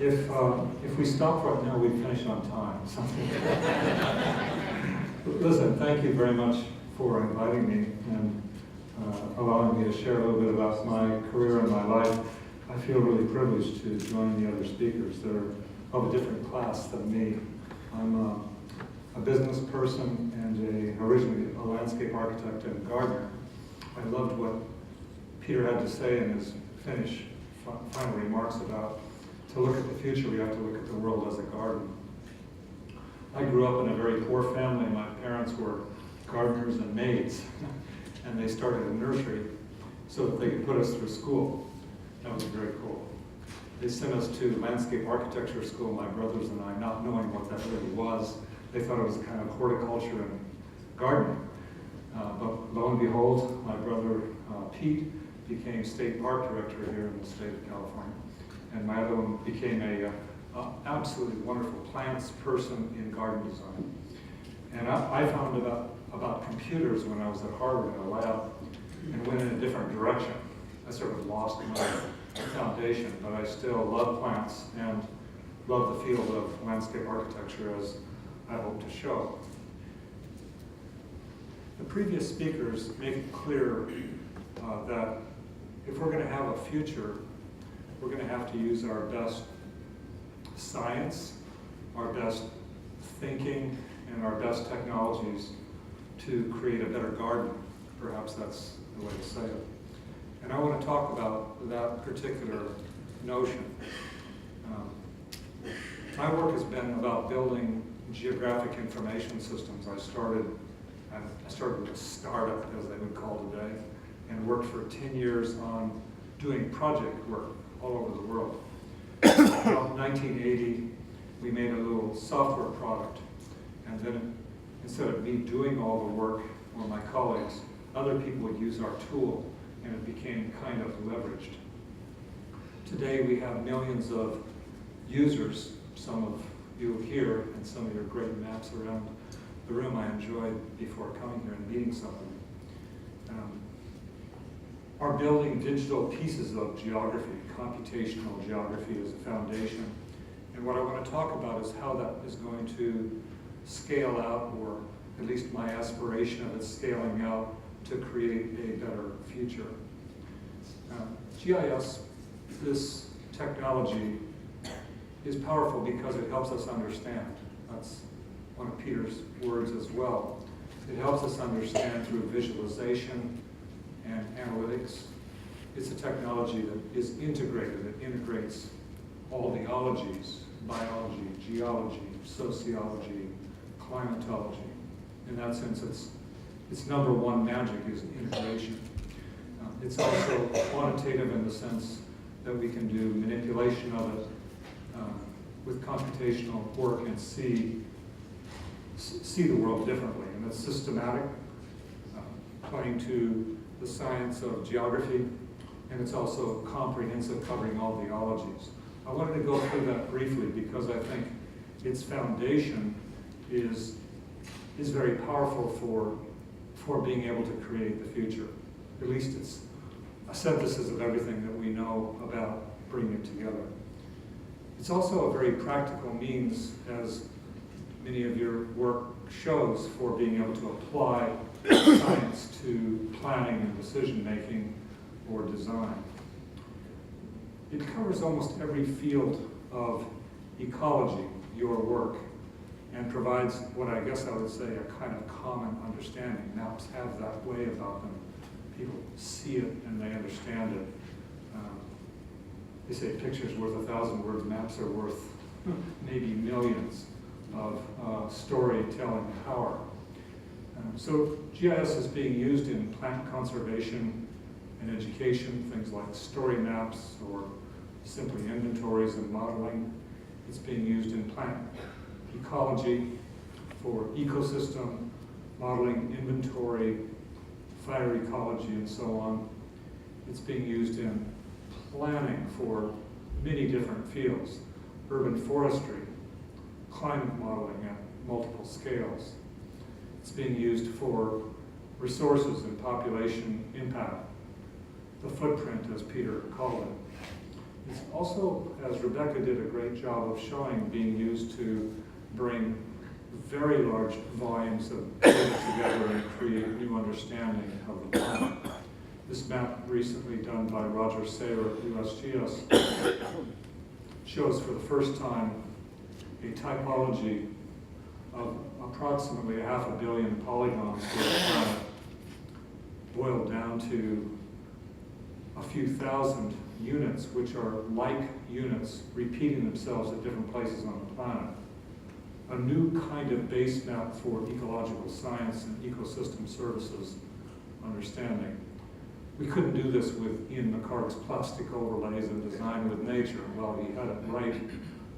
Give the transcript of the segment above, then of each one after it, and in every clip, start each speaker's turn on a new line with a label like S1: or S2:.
S1: If we stopped right now, we'd finish on time. Listen, thank you very much for inviting me and allowing me to share a little bit about my career and my life. I feel really privileged to join the other speakers. They're of a different class than me. I'm a business person and originally a landscape architect and gardener. I loved what Peter had to say in his final remarks about to look at the future, we have to look at the world as a garden. I grew up in a very poor family. My parents were gardeners and maids, and they started a nursery so that they could put us through school. That was very cool. They sent us to landscape architecture school, my brothers and I, not knowing what that really was. They thought it was a kind of horticulture and gardening. But lo and behold, my brother Pete became state park director here in the state of California. And my other one became a absolutely wonderful plants person in garden design. And I found about computers when I was at Harvard in a lab and went in a different direction. I sort of lost my foundation, but I still love plants and love the field of landscape architecture, as I hope to show. The previous speakers make it clear that if we're going to have a future, we're going to have to use our best science, our best thinking, and our best technologies to create a better garden. Perhaps that's the way to say it. And I want to talk about that particular notion. My work has been about building geographic information systems. I started with a startup, as they would call today, and worked for 10 years on doing project work all over the world. In 1980, we made a little software product, and then instead of me doing all the work or my colleagues, other people would use our tool, and it became kind of leveraged. Today we have millions of users, some of you here, and some of your great maps around the room I enjoyed before coming here and meeting some of you. Are building digital pieces of geography. Computational geography is a foundation. And what I want to talk about is how that is going to scale out, or at least my aspiration of it scaling out to create a better future. GIS, this technology, is powerful because it helps us understand. That's one of Peter's words as well. It helps us understand through visualization and analytics. It's a technology that is integrated. It integrates all the ologies: biology, geology, sociology, climatology. In that sense, its number one magic is integration. It's also quantitative in the sense that we can do manipulation of it with computational work and see the world differently. And it's systematic, playing to the science of geography, and it's also comprehensive, covering all the ologies. I wanted to go through that briefly because I think its foundation is very powerful for being able to create the future. At least it's a synthesis of everything that we know about bringing it together. It's also a very practical means, as many of your work shows, for being able to apply science to planning and decision-making or design. It covers almost every field of ecology, your work, and provides what I guess I would say a kind of common understanding. Maps have that way about them. People see it and they understand it. They say pictures worth 1,000 words, maps are worth maybe millions of storytelling power. So GIS is being used in plant conservation and education, things like story maps or simply inventories and modeling. It's being used in plant ecology for ecosystem modeling, inventory, fire ecology, and so on. It's being used in planning for many different fields: urban forestry, climate modeling at multiple scales. It's being used for resources and population impact, the footprint, as Peter called it. It's also, as Rebecca did a great job of showing, being used to bring very large volumes of data together and create new understanding of the planet. This map, recently done by Roger Sayer at USGS, shows for the first time a typology of approximately 500 million polygons for the planet, boiled down to a few thousand units, which are like units repeating themselves at different places on the planet. A new kind of base map for ecological science and ecosystem services understanding. We couldn't do this with Ian McHarg's plastic overlays and design with nature. While he had it right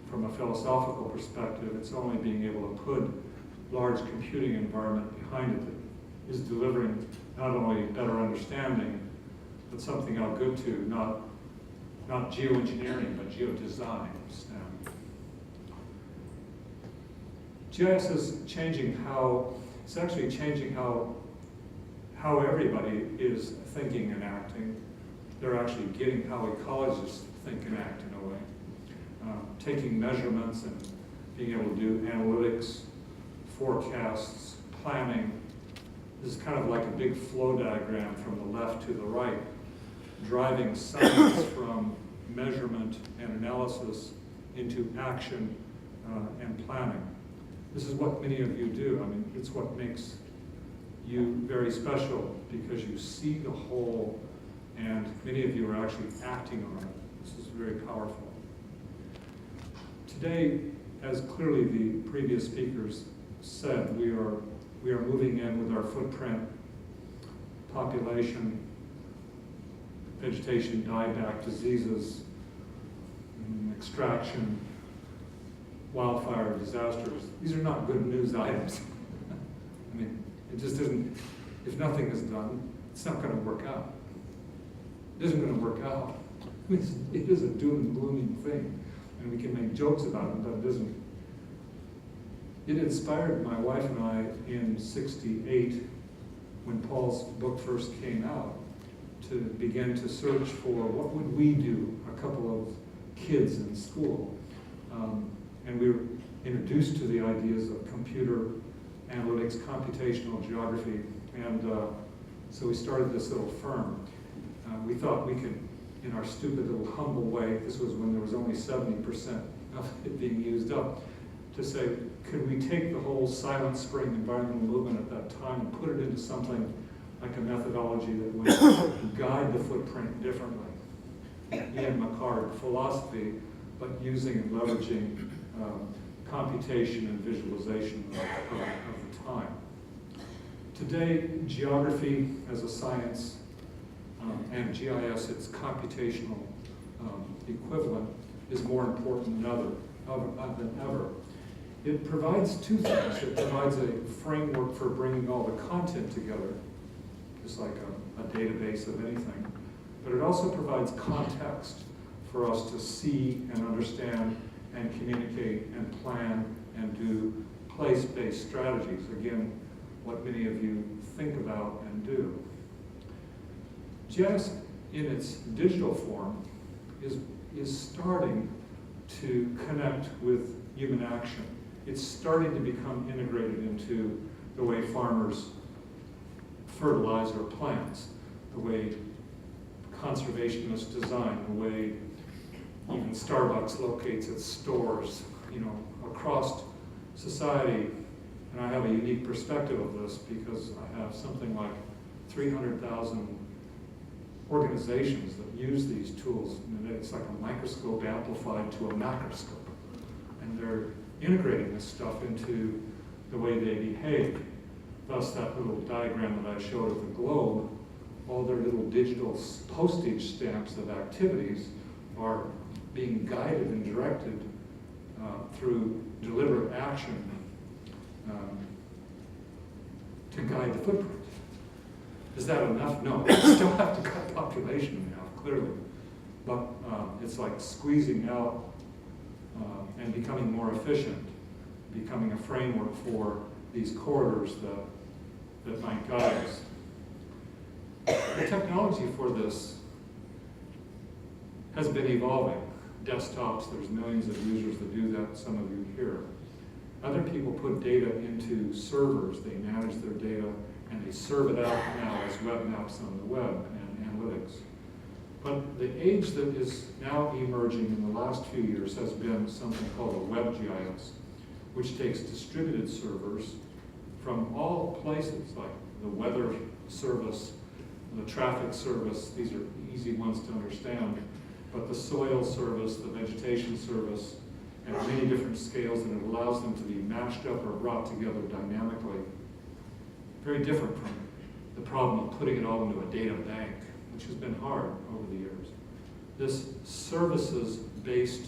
S1: from a philosophical perspective, it's only being able to put large computing environment behind it that is delivering not only better understanding, but something I'll go to, not geoengineering, but geodesign. GIS is changing it's actually changing how everybody is thinking and acting. They're actually getting how ecologists think and act in a way. Taking measurements and being able to do analytics, forecasts, planning. This is kind of like a big flow diagram from the left to the right, driving science from measurement and analysis into action and planning. This is what many of you do. I mean, it's what makes you very special, because you see the whole, and many of you are actually acting on it. This is very powerful. Today, as clearly the previous speakers said, we are moving in with our footprint, population, vegetation, dieback, diseases, extraction, wildfire, disasters. These are not good news items. I mean, it just isn't, if nothing is done, it's not going to work out. It isn't going to work out. It is a doom and glooming thing, and we can make jokes about it, but it isn't. It inspired my wife and I in '68, when Paul's book first came out, to begin to search for what would we do, a couple of kids in school. And we were introduced to the ideas of computer analytics, computational geography, and so we started this little firm. We thought we could, in our stupid little humble way, this was when there was only 70% of it being used up, to say, could we take the whole Silent Spring environmental movement at that time and put it into something like a methodology that would guide the footprint differently? Ian McHarg philosophy, but using and leveraging computation and visualization of the time. Today, geography as a science and GIS, its computational equivalent, is more important than ever. It provides two things. It provides a framework for bringing all the content together, just like a database of anything, but it also provides context for us to see and understand and communicate and plan and do place-based strategies. Again, what many of you think about and do. GIS in its digital form is starting to connect with human action. It's starting to become integrated into the way farmers fertilize their plants, the way conservationists design, the way even Starbucks locates its stores, across society. And I have a unique perspective of this because I have something like 300,000 organizations that use these tools. And it's like a microscope amplified to a macroscope. And they're integrating this stuff into the way they behave. Thus, that little diagram that I showed of the globe, all their little digital postage stamps of activities are being guided and directed through deliberate action to guide the footprint. Is that enough? No. We still have to cut population in half, clearly. But it's like squeezing out and becoming more efficient, becoming a framework for these corridors that might guide us. The technology for this has been evolving. Desktops, there's millions of users that do that, some of you here. Other people put data into servers, they manage their data, and they serve it out now as web maps on the web and analytics. But the age that is now emerging in the last few years has been something called a web GIS, which takes distributed servers from all places, like the weather service, the traffic service. These are easy ones to understand, but the soil service, the vegetation service, and many different scales, and it allows them to be mashed up or brought together dynamically. Very different from the problem of putting it all into a data bank, which has been hard over the years. This services-based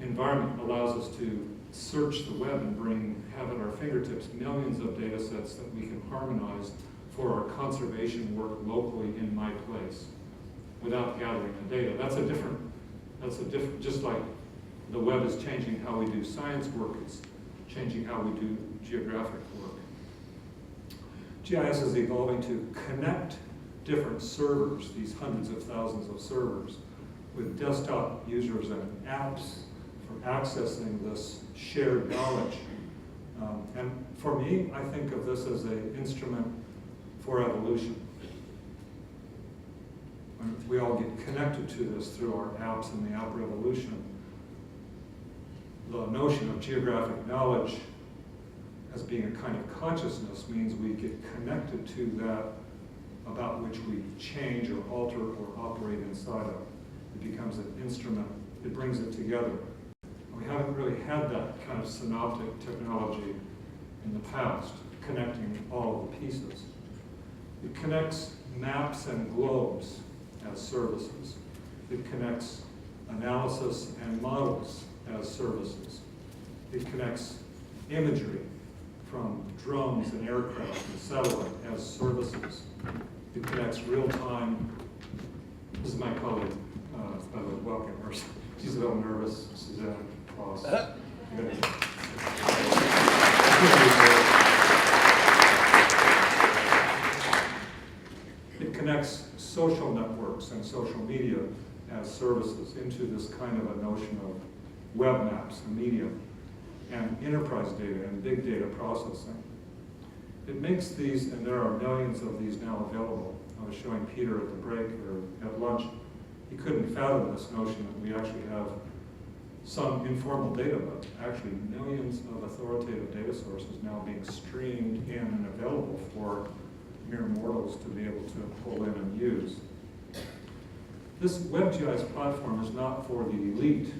S1: environment allows us to search the web and have at our fingertips millions of data sets that we can harmonize for our conservation work locally in my place without gathering the data. That's a different, just like the web is changing how we do science work, it's changing how we do geographic work. GIS is evolving to connect different servers, these hundreds of thousands of servers, with desktop users and apps for accessing this shared knowledge. And for me, I think of this as an instrument for evolution. We all get connected to this through our apps and the app revolution. The notion of geographic knowledge as being a kind of consciousness means we get connected to that about which we change or alter or operate inside of. It becomes an instrument, it brings it together. We haven't really had that kind of synoptic technology in the past, connecting all of the pieces. It connects maps and globes as services. It connects analysis and models as services. It connects imagery from drones and aircraft and satellite as services. It connects real-time. This is my colleague, by the way, welcome her. She's a little nervous, Suzanne Cross. It connects social networks and social media as services into this kind of a notion of web maps and media and enterprise data and big data processing. It makes these, and there are millions of these now available. I was showing Peter at the break or at lunch. He couldn't fathom this notion that we actually have some informal data, but actually millions of authoritative data sources now being streamed in and available for mere mortals to be able to pull in and use. This WebGIS platform is not for the elite,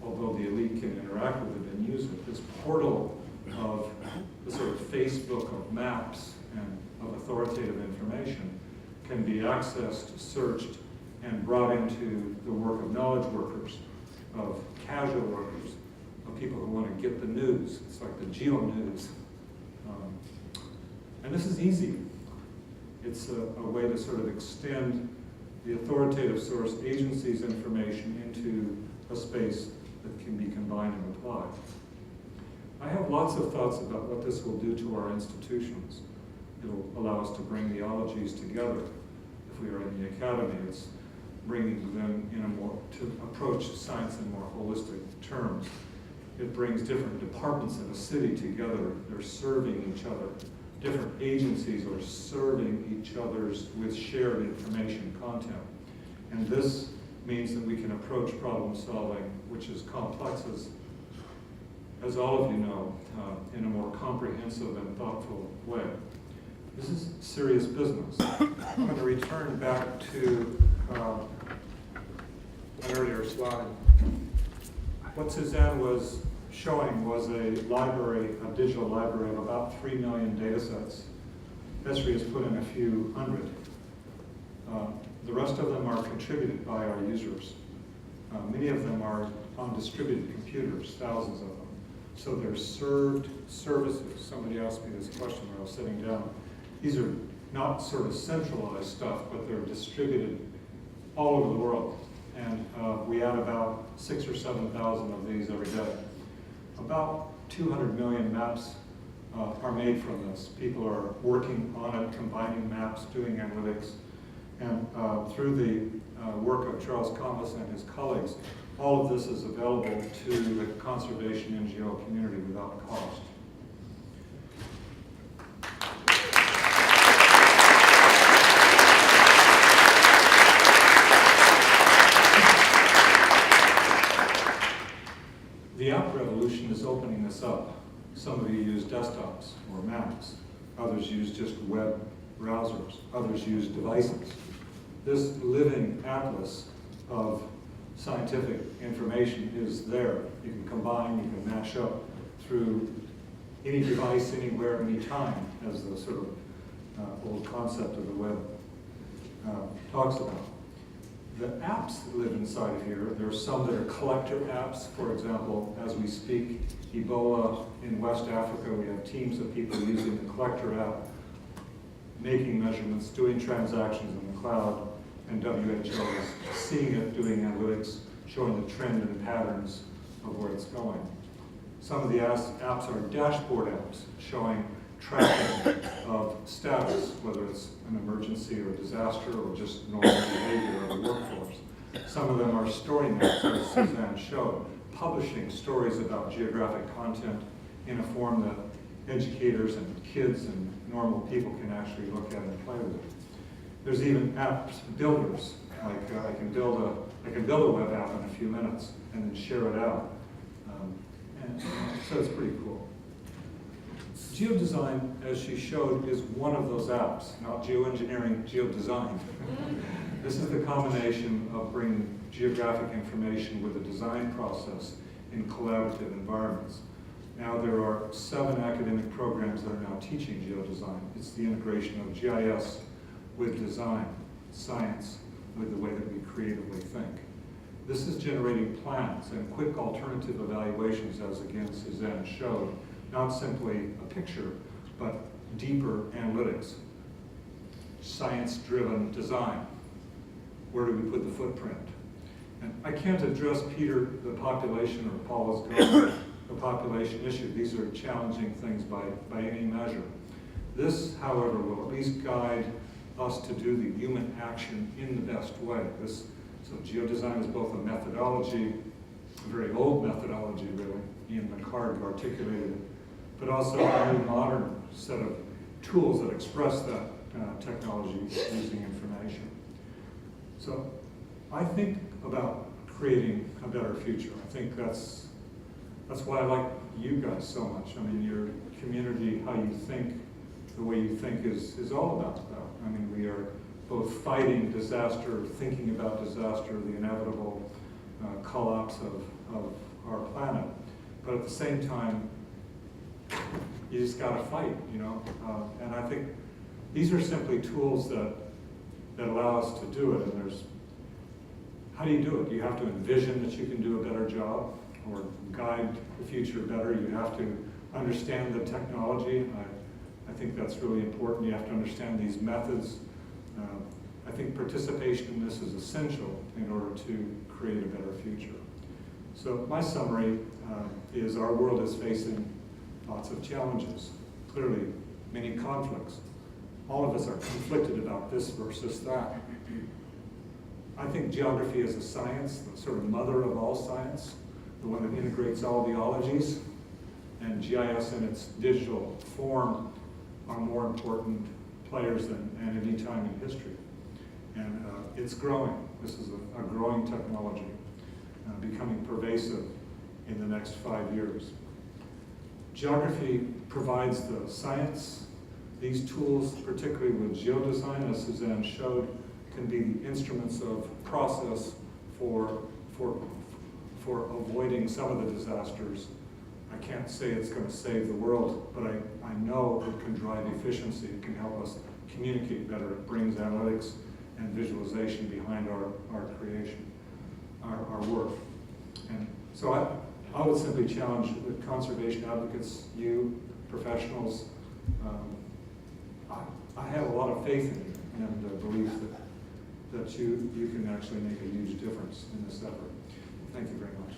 S1: although the elite can interact with it and use it. This portal of the sort of Facebook of maps and of authoritative information can be accessed, searched, and brought into the work of knowledge workers, of casual workers, of people who want to get the news. It's like the geo news. And this is easy. It's a way to sort of extend the authoritative source agency's information into a space that can be combined and applied. I have lots of thoughts about what this will do to our institutions. It'll allow us to bring the ologies together. If we are in the academy, it's bringing them in a more, to approach science in more holistic terms. It brings different departments in a city together. They're serving each other. Different agencies are serving each other's with shared information content. And this means that we can approach problem solving, which is complex, as all of you know, in a more comprehensive and thoughtful way. This is serious business. I'm going to return back to an earlier slide. What Suzanne was showing was a library, a digital library of about 3 million data sets. Esri has put in a few hundred. The rest of them are contributed by our users. Many of them are on distributed computers, thousands of them. So they're served services. Somebody asked me this question when I was sitting down. These are not sort of centralized stuff, but they're distributed all over the world. And we add about 6,000 or 7,000 of these every day. About 200 million maps are made from this. People are working on it, combining maps, doing analytics, And through the work of Charles Thomas and his colleagues, all of this is available to the conservation NGO community without cost. The app revolution is opening this up. Some of you use desktops or Macs. Others use just web browsers. Others use devices. This living atlas of scientific information is there. You can combine, you can mash up through any device, anywhere, anytime, as the sort of old concept of the web talks about. The apps that live inside of here, there are some that are collector apps. For example, as we speak, Ebola in West Africa, we have teams of people using the collector app, making measurements, doing transactions in the cloud, and WHO is seeing it, doing analytics, showing the trend and patterns of where it's going. Some of the apps are dashboard apps, showing tracking of status, whether it's an emergency or a disaster or just normal behavior of the workforce. Some of them are story maps, as Suzanne showed, publishing stories about geographic content in a form that educators and kids and normal people can actually look at and play with. There's even apps builders, like I can build a web app in a few minutes and then share it out. So it's pretty cool. Geodesign, as she showed, is one of those apps, not geoengineering, geodesign. This is the combination of bringing geographic information with the design process in collaborative environments. Now there are 7 academic programs that are now teaching geodesign. It's the integration of GIS with design, science, with the way that we creatively think. This is generating plans and quick alternative evaluations, as again Suzanne showed, not simply a picture, but deeper analytics, science-driven design. Where do we put the footprint? And I can't address, Peter, the population, or Paul is going, the population issue. These are challenging things by any measure. This, however, will at least guide us to do the human action in the best way. So geodesign is both a methodology, a very old methodology really, Ian McCart articulated it, but also a new modern set of tools that express that technology using information. So I think about creating a better future. I think that's why I like you guys so much. I mean, your community, how you think, the way you think is all about that. I mean, we are both fighting disaster, thinking about disaster, the inevitable collapse of our planet. But at the same time, you just got to fight, you know? And I think these are simply tools that allow us to do it. And how do you do it? You have to envision that you can do a better job or guide the future better. You have to understand the technology. I think that's really important. You have to understand these methods. I think participation in this is essential in order to create a better future. So my summary is our world is facing lots of challenges, clearly many conflicts. All of us are conflicted about this versus that. I think geography is a science, the sort of mother of all science, the one that integrates all the ologies, and GIS in its digital form are more important players than at any time in history. And it's growing. This is a growing technology, becoming pervasive in the next 5 years. Geography provides the science. These tools, particularly with geodesign, as Suzanne showed, can be the instruments of process for avoiding some of the disasters. I can't say it's going to save the world, but I know it can drive efficiency. It can help us communicate better. It brings analytics and visualization behind our creation, our work. And so I would simply challenge the conservation advocates, you, professionals. I have a lot of faith in you and belief that you can actually make a huge difference in this effort. Thank you very much.